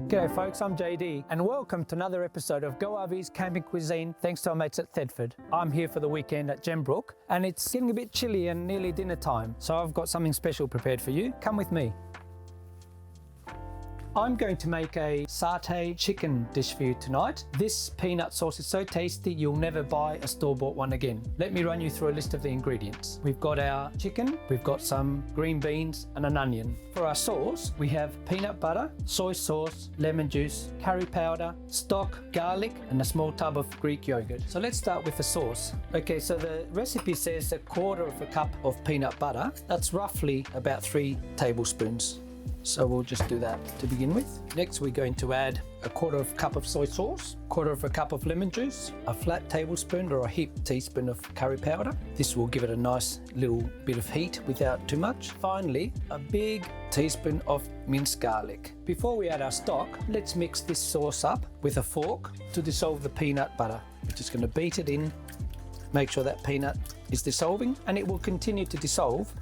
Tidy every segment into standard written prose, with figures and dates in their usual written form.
G'day folks, I'm JD and welcome to another episode of Go RV's Camping Cuisine thanks to our mates at Thetford. I'm here for the weekend at Gembrook and it's getting a bit chilly and nearly dinner time, so I've got something special prepared for you. Come with me. I'm going to make a satay chicken dish for you tonight. This peanut sauce is so tasty you'll never buy a store-bought one again. Let me run you through a list of the ingredients. We've got our chicken, we've got some green beans and an onion. For our sauce, we have peanut butter, soy sauce, lemon juice, curry powder, stock, garlic and a small tub of Greek yogurt. So let's start with the sauce. Okay, so the recipe says 1/4 cup of peanut butter. That's roughly about 3 tablespoons. So we'll just do that to begin with. Next, we're going to add 1/4 cup of soy sauce, 1/4 cup of lemon juice, a flat tablespoon or a heaped teaspoon of curry powder. This will give it a nice little bit of heat without too much. Finally, a big teaspoon of minced garlic. Before we add our stock, let's mix this sauce up with a fork to dissolve the peanut butter. We're just going to beat it in, make sure that peanut is dissolving, and it will continue to dissolve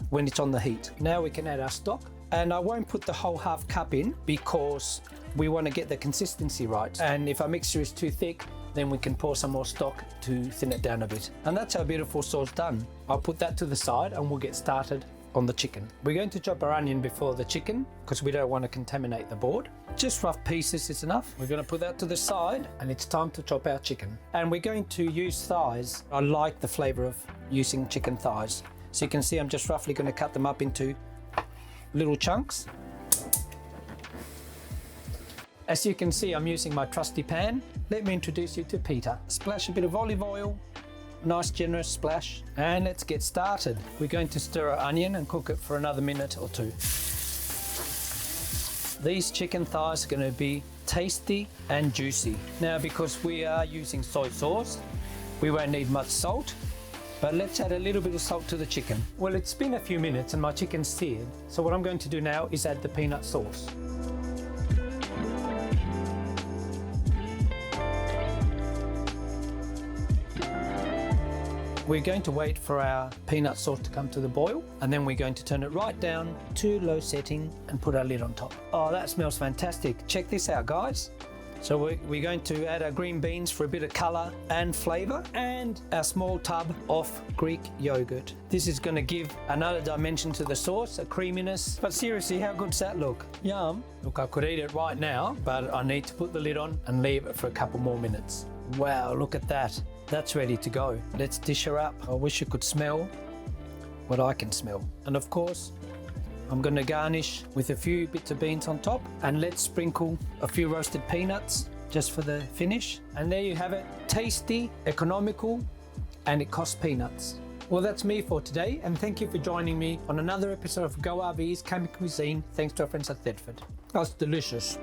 when it's on the heat. Now we can add our stock. And I won't put the whole 1/2 cup in because we want to get the consistency right. And if our mixture is too thick, then we can pour some more stock to thin it down a bit. And that's our beautiful sauce done. I'll put that to the side and we'll get started on the chicken. We're going to chop our onion before the chicken because we don't want to contaminate the board. Just rough pieces is enough. We're going to put that to the side and it's time to chop our chicken. And we're going to use thighs. I like the flavor of using chicken thighs. So you can see I'm just roughly going to cut them up into little chunks. As you can see, I'm using my trusty pan. Let me introduce you to Peter. Splash a bit of olive oil, nice generous splash, and let's get started. We're going to stir our onion and cook it for another minute or two. These chicken thighs are going to be tasty and juicy. Now, because we are using soy sauce, we won't need much salt. But let's add a little bit of salt to the chicken. Well, it's been a few minutes and my chicken's seared. So what I'm going to do now is add the peanut sauce. We're going to wait for our peanut sauce to come to the boil, and then we're going to turn it right down to low setting and put our lid on top. Oh, that smells fantastic. Check this out, guys. So we're going to add our green beans for a bit of colour and flavour, and our small tub of Greek yogurt. This is going to give another dimension to the sauce, a creaminess. But seriously, how good's that look? Yum. Look, I could eat it right now, but I need to put the lid on and leave it for a couple more minutes. Wow, look at that. That's ready to go. Let's dish her up. I wish you could smell what I can smell. And of course, I'm going to garnish with a few bits of beans on top, and let's sprinkle a few roasted peanuts just for the finish. And there you have it, tasty, economical, and it costs peanuts. Well, that's me for today, and thank you for joining me on another episode of Go RV's Camping Cuisine thanks to our friends at Thetford. That's delicious.